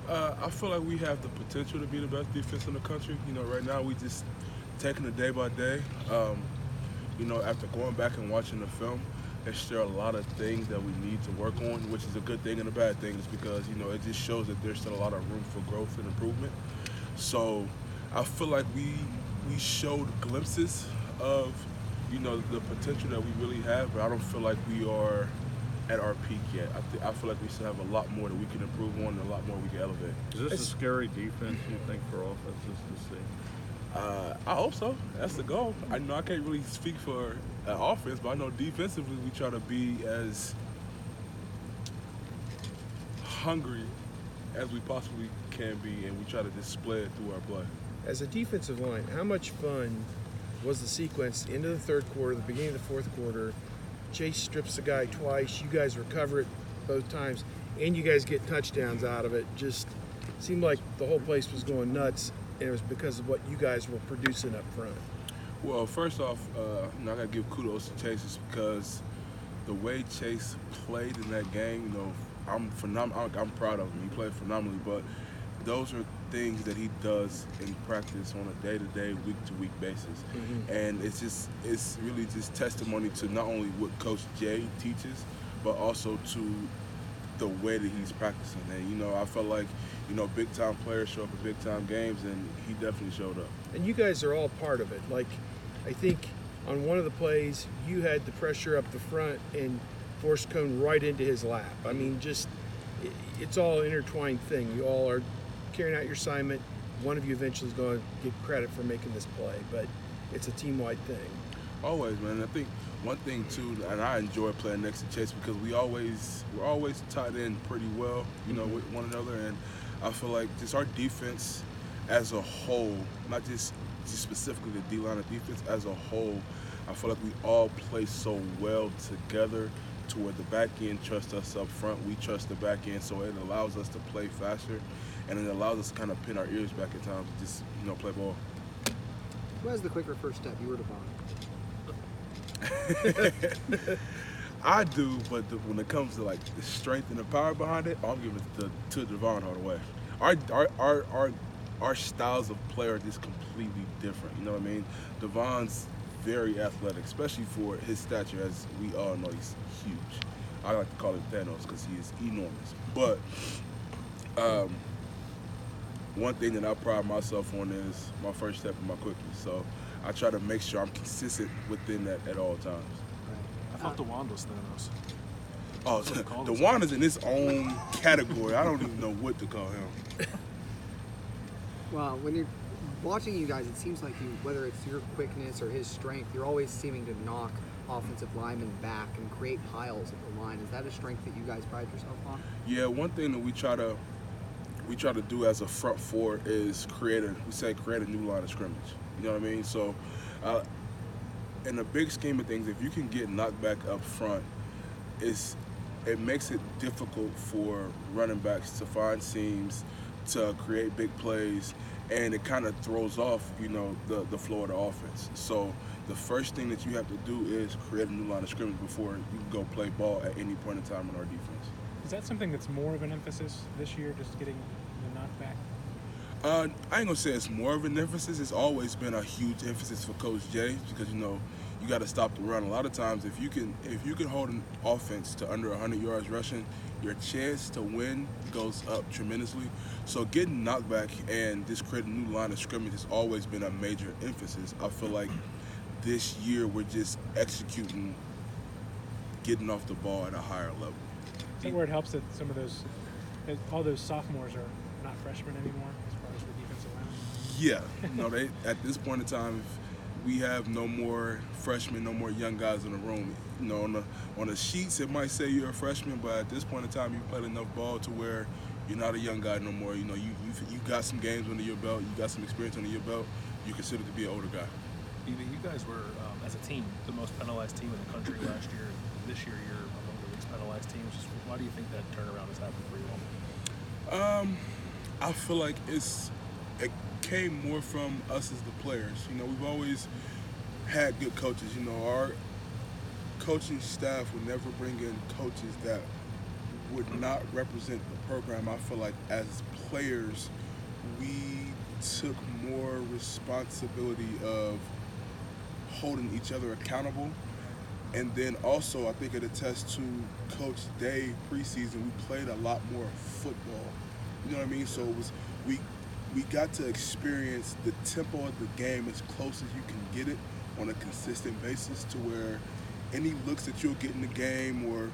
I feel like we have the potential to be the best defense in the country. Right now we just taking it day by day. After going back and watching the film, there's still a lot of things that we need to work on, which is a good thing and a bad thing. Is because it just shows that there's still a lot of room for growth and improvement. So I feel like we showed glimpses of the potential that we really have, but I don't feel like we are at our peak yet. I feel like we still have a lot more that we can improve on and a lot more we can elevate. Is this a scary defense, you think, for offenses to see? I hope so. That's the goal. I know I can't really speak for offense, but I know defensively we try to be as hungry as we possibly can be, and we try to display it through our play. As a defensive line, how much fun was the sequence into the third quarter, the beginning of the fourth quarter? Chase strips the guy twice. You guys recover it both times, and you guys get touchdowns out of it. Just seemed like the whole place was going nuts, and it was because of what you guys were producing up front. Well, first off, I got to give kudos to Chase just because the way Chase played in that game, I'm proud of him. He played phenomenally, but those are things that he does in practice on a day-to-day, week-to-week basis. Mm-hmm. And it's really just testimony to not only what Coach Jay teaches, but also to the way that he's practicing. And, I felt like, big-time players show up in big-time games, and he definitely showed up. And you guys are all part of it. Like, I think on one of the plays, you had the pressure up the front and forced Cone right into his lap. I mean, it's all an intertwined thing. You all are carrying out your assignment. One of you eventually is going to get credit for making this play, but it's a team-wide thing. Always, man. I think one thing too, and I enjoy playing next to Chase because we're always tied in pretty well, with one another, and I feel like just our defense as a whole, not just specifically the D-line of defense as a whole, I feel like we all play so well together to where the back end trusts us up front. We trust the back end, so it allows us to play faster, and it allows us to kind of pin our ears back at times and just play ball. Who has the quicker first step, you or Devon? I do, but when it comes to like the strength and the power behind it, I'm giving it to Devon all the way. Our styles of play are just completely different. You know what I mean? Devon's very athletic, especially for his stature, as we all know he's huge. I like to call it Thanos because he is enormous. But one thing that I pride myself on is my first step and my quickness. So I try to make sure I'm consistent within that at all times. I thought DeWan was Thanos. Oh, DeWan is in his own category. I don't even know what to call him. Well, when you're watching you guys, it seems like you, whether it's your quickness or his strength, you're always seeming to knock offensive linemen back and create piles at the line. Is that a strength that you guys pride yourself on? Yeah, one thing that we try to do as a front four is create a new line of scrimmage. You know what I mean? So, in the big scheme of things, if you can get knocked back up front, it makes it difficult for running backs to find seams, to create big plays, and it kind of throws off, the flow of the offense. So the first thing that you have to do is create a new line of scrimmage before you can go play ball at any point in time in our defense. Is that something that's more of an emphasis this year, just getting the knockback? I ain't gonna say it's more of an emphasis. It's always been a huge emphasis for Coach Jay because you got to stop the run. A lot of times, if you can hold an offense to under 100 yards rushing, your chance to win goes up tremendously. So getting knocked back and just creating a new line of scrimmage has always been a major emphasis. I feel like this year we're just executing, getting off the ball at a higher level. Is that where it helps that all those sophomores are not freshmen anymore as far as the defensive line? Yeah, at this point in time, we have no more freshmen, no more young guys in the room. On the sheets it might say you're a freshman, but at this point in time, you've played enough ball to where you're not a young guy no more. You got some games under your belt, you got some experience under your belt. You consider to be an older guy. You guys were, as a team, the most penalized team in the country last year. This year, you're among the least penalized teams. Why do you think that turnaround has happened for you all? I feel like it came more from us as the players. We've always had good coaches. Our coaching staff would never bring in coaches that would not represent the program. I feel like as players, we took more responsibility of holding each other accountable. And then also, I think it attests to Coach Day preseason. We played a lot more football. You know what I mean? So it was we got to experience the tempo of the game as close as you can get it on a consistent basis, to where any looks that you'll get in the game or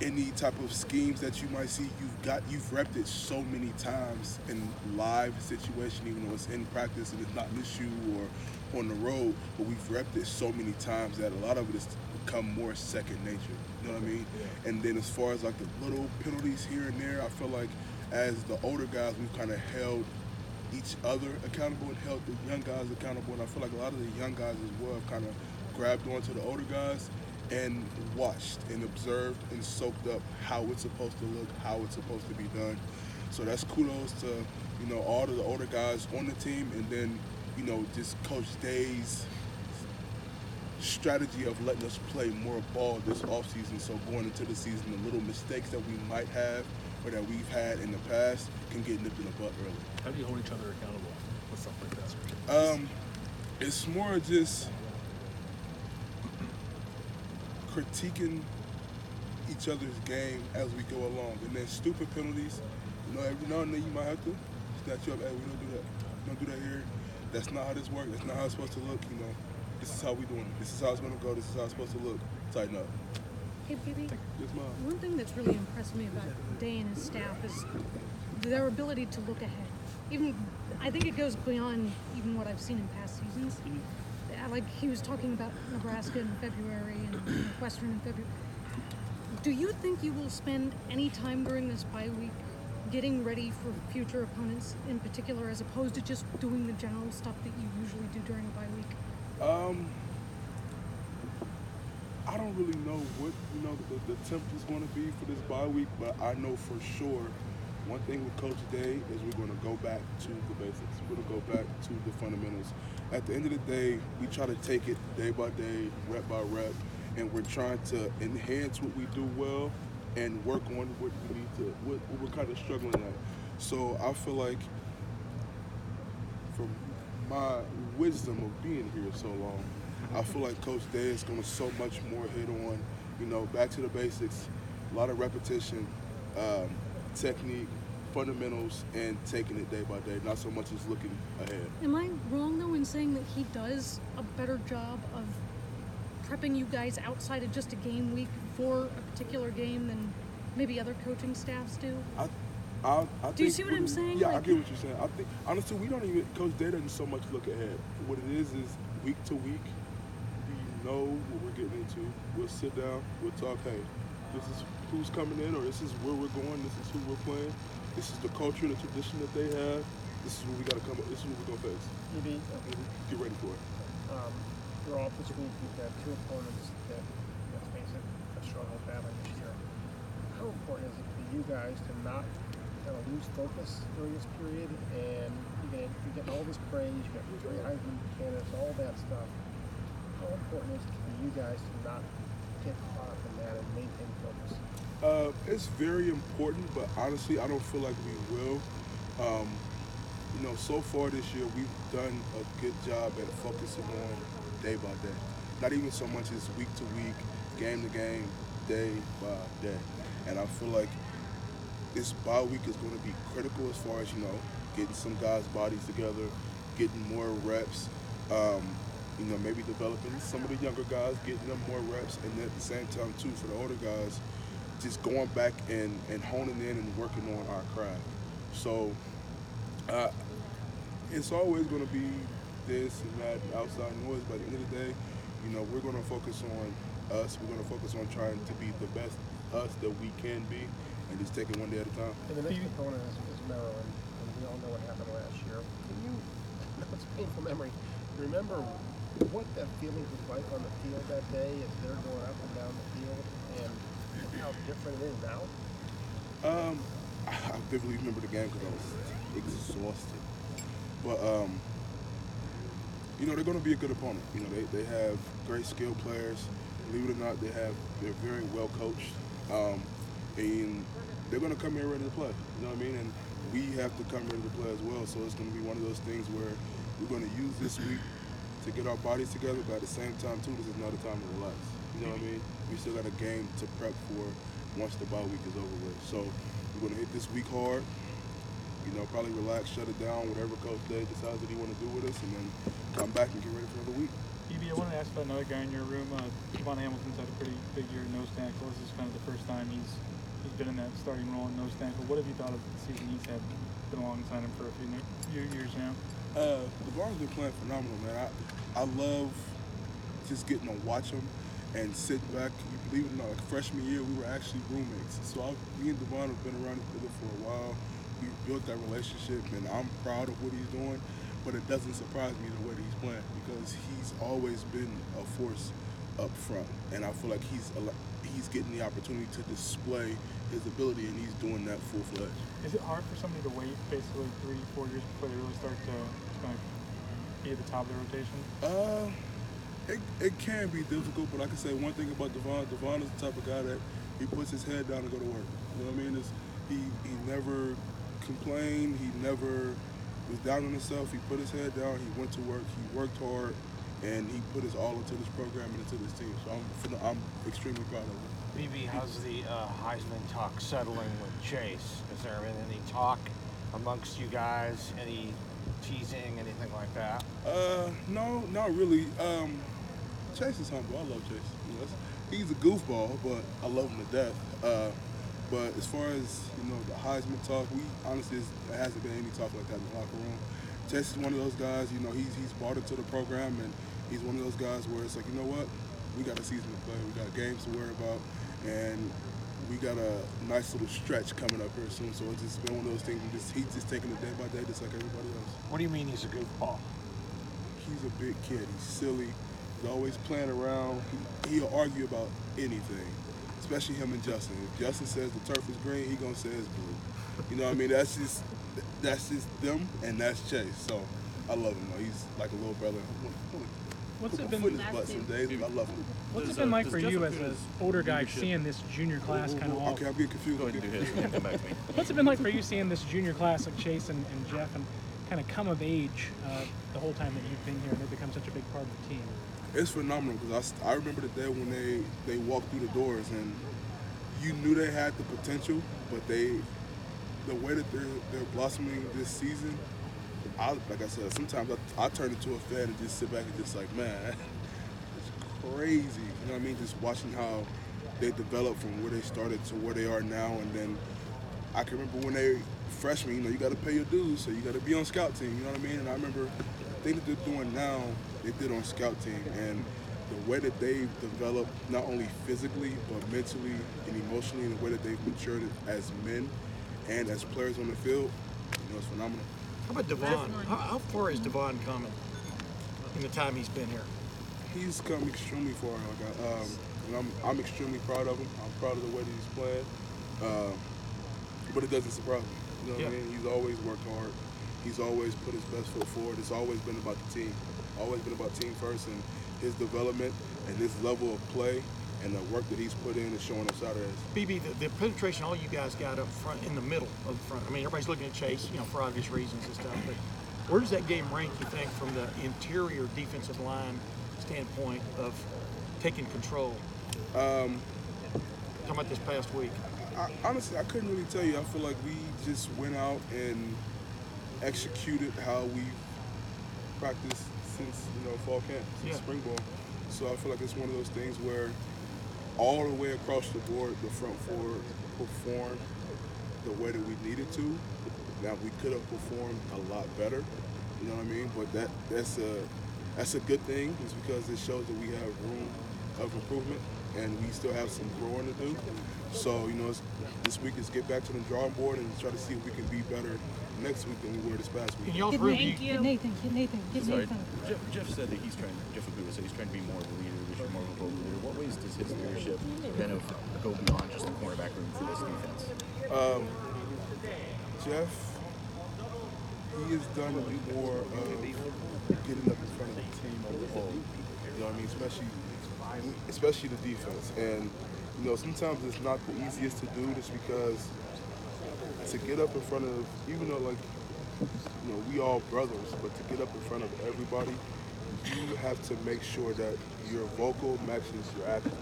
any type of schemes that you might see, you've repped it so many times in live situation, even though it's in practice and it's not an issue or on the road, but we've repped it so many times that a lot of it has become more second nature. You know what I mean? Yeah. And then as far as like the little penalties here and there, I feel like as the older guys, we've kind of held each other accountable and held the young guys accountable. And I feel like a lot of the young guys as well have kind of grabbed onto the older guys and watched and observed and soaked up how it's supposed to look, how it's supposed to be done. So that's kudos to, you know, all of the older guys on the team, and then, you know, just Coach Day's strategy of letting us play more ball this offseason. So going into the season, the little mistakes that we might have or that we've had in the past can get nipped in the butt early. How do you hold each other accountable with stuff like that? It's more just critiquing each other's game as we go along, and then stupid penalties. You know, every now and then you might have to snatch you up. Hey, we don't do that. We don't do that here. That's not how this works. That's not how it's supposed to look. You know, this is how we doing it. This is how it's gonna go. This is how it's supposed to look. Tighten up. Hey, baby. Yes, Mom. One thing that's really impressed me about Day and his staff is their ability to look ahead. Even, I think it goes beyond even what I've seen in past seasons. Like he was talking about Nebraska in February and Northwestern in February. Do you think you will spend any time during this bye week getting ready for future opponents in particular, as opposed to just doing the general stuff that you usually do during a bye week? I don't really know what, you know, the temp is going to be for this bye week, but I know for sure one thing with Coach Day is we're going to go back to the basics. We're going to go back to the fundamentals. At the end of the day, we try to take it day by day, rep by rep, and we're trying to enhance what we do well and work on what we need to, what we're kind of struggling at. So I feel like, from my wisdom of being here so long, I feel like Coach Day is going to so much more hit on, you know, back to the basics, a lot of repetition, technique, fundamentals, and taking it day by day, not so much as looking ahead. Am I wrong, though, in saying that he does a better job of prepping you guys outside of just a game week for a particular game than maybe other coaching staffs do? I do you see what I'm saying? Yeah, like, I get what you're saying. I think, honestly, we don't even, Coach Day doesn't so much look ahead. What it is week to week, we know what we're getting into. We'll sit down, we'll talk, hey, this is who's coming in, or this is where we're going, this is who we're playing, this is the culture, the tradition that they have, this is what we got to come up, this is what we're going to face. Get ready for it. You're off this week, you've got two opponents that, let's face it, have struggled badly this year. How important is it for you guys to not kind of lose focus during this period? And you're getting all this praise, you got three Heisman candidates, all that stuff. How important is it for you guys to not get caught up in that and maintain focus? It's very important, but honestly, I don't feel like we will. You know, so far this year, we've done a good job at focusing on day by day. Not even so much as week to week, game to game, day by day. And I feel like this bye week is going to be critical as far as, you know, getting some guys' bodies together, getting more reps, you know, maybe developing some of the younger guys, getting them more reps, and then at the same time, too, for the older guys, just going back and honing in and working on our craft. So it's always going to be this and that outside noise, but at the end of the day, you know, we're going to focus on us. We're going to focus on trying to be the best us that we can be, and just take it one day at a time. And the next opponent is Maryland, and we all know what happened last year. Can you, it's a painful memory, remember what that feeling was like on the field that day as they're going up and down the field, and how different it is now? I vividly remember the game because I was exhausted. But, you know, they're going to be a good opponent. You know, they have great skilled players. Believe it or not, they're very well coached. and they're going to come here ready to play. You know what I mean? And we have to come ready to play as well. So it's going to be one of those things where we're going to use this week to get our bodies together, but at the same time, too, this is not a time to relax. You know what I mean? We still got a game to prep for once the bye week is over with. So we're going to hit this week hard. You know, probably relax, shut it down, whatever Coach Day decides that he want to do with us, and then come back and get ready for another week. BB, I wanted to ask about another guy in your room. Devon Hamilton's had a pretty big year in nose tackle. This is kind of the first time he's been in that starting role in nose tackle. What have you thought of the season he's had? Been alongside him for a few years now. Devon's been playing phenomenal, man. I love just getting to watch him and sit back. You believe it or not, like freshman year, we were actually roommates. So me and Devon have been around each other for a while. We built that relationship, and I'm proud of what he's doing. But it doesn't surprise me the way that he's playing because he's always been a force up front, and I feel like he's getting the opportunity to display his ability, and he's doing that full-fledged. Is it hard for somebody to wait basically 3-4 years before they really start to kind of be at the top of the rotation? It can be difficult, but I can say one thing about Devon. Devon is the type of guy that he puts his head down and go to work. You know what I mean? He never complained. He never was down on himself. He put his head down. He went to work. He worked hard, and he put his all into this program and into this team. So I'm extremely proud of him. BB, how's the Heisman talk settling with Chase? Has there been any talk amongst you guys? Any teasing, anything like that? No, not really. Chase is humble. I love Chase. You know, he's a goofball, but I love him to death. But as far as the Heisman talk, there hasn't been any talk like that in the locker room. Chase is one of those guys. He's bought into the program, and he's one of those guys where it's like, you know what, we got a season to play, we got games to worry about, and we got a nice little stretch coming up here soon. So it's just been one of those things. He's just taking it day by day, just like everybody else. What do you mean he's a goofball? He's a big kid. He's silly. He's always playing around. He'll argue about anything. Especially him and Justin. If Justin says the turf is green, he gonna say it's blue. You know what I mean? That's just them, and that's Chase. So I love him. He's like a little brother. What's it been? Some days, I love him. What's it been like for you as an older guy seeing this junior class kind of all? Okay, I'm getting confused. Go ahead and do his and come back to me. What's it been like for you seeing this junior class like Chase and Jeff and kind of come of age the whole time that you've been here and they've become such a big part of the team? It's phenomenal because I remember the day when they walked through the doors and you knew they had the potential, but the way that they're blossoming this season, like I said, sometimes I turn into a fan and just sit back and just like, man, it's crazy. You know what I mean? Just watching how they developed from where they started to where they are now, and then I can remember when they freshmen, you got to pay your dues, so you got to be on scout team. You know what I mean? And I remember the thing that they're doing now, they did on scout team, and the way that they've developed, not only physically but mentally and emotionally, and the way that they've matured as men and as players on the field, it's phenomenal. How about Devon? How far has Devon come in the time he's been here? He's come extremely far. And I'm extremely proud of him. I'm proud of the way that he's playing. But it doesn't surprise me. You know what I mean? He's always worked hard. He's always put his best foot forward. It's always been about the team. Always been about team first, and his development and this level of play and the work that he's put in is showing on Saturdays. BB, the penetration all you guys got up front, in the middle of the front. I mean, everybody's looking at Chase, for obvious reasons and stuff. But where does that game rank, you think, from the interior defensive line standpoint of taking control? Talking about this past week. Honestly, I couldn't really tell you. I feel like we just went out and executed how we've practiced since fall camp, since spring ball. So I feel like it's one of those things where all the way across the board, the front four performed the way that we needed to. Now we could have performed a lot better, you know what I mean? But that's a good thing, is because it shows that we have room of improvement and we still have some growing to do. So this week is get back to the drawing board and try to see if we can be better next week than we were this past week. Get Nathan. Jeff said that Jeff Aguda said he's trying to be more of a leader this year, more of a vocal leader. What ways does his leadership kind of go beyond just the cornerback room for this defense? Jeff, he has done more of getting up in front of the team on the whole. You know what I mean? Especially the defense. And you know, sometimes it's not the easiest to do just because to get up in front of, even though like, you know, we all brothers, but to get up in front of everybody, you have to make sure that your vocal matches your action.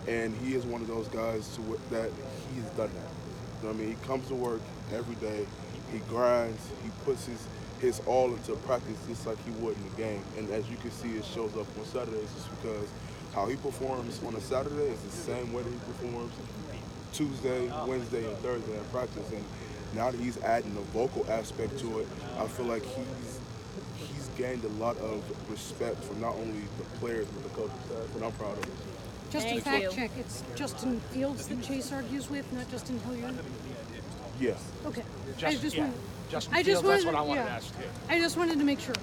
And he is one of those guys that he has done that. You know what I mean? He comes to work every day, he grinds, he puts his all into practice just like he would in the game. And as you can see, it shows up on Saturdays just because how he performs on a Saturday is the same way that he performs Tuesday, Wednesday, and Thursday in practice. And now that he's adding the vocal aspect to it, I feel like he's gained a lot of respect from not only the players but the coaching staff, and I'm proud of him. Just a fact check, it's Justin Fields that Chase argues with, not Justin Hilliard? Yes. Okay. Justin I just Fields, wanted, that's what I wanted to ask you. I just wanted to make sure.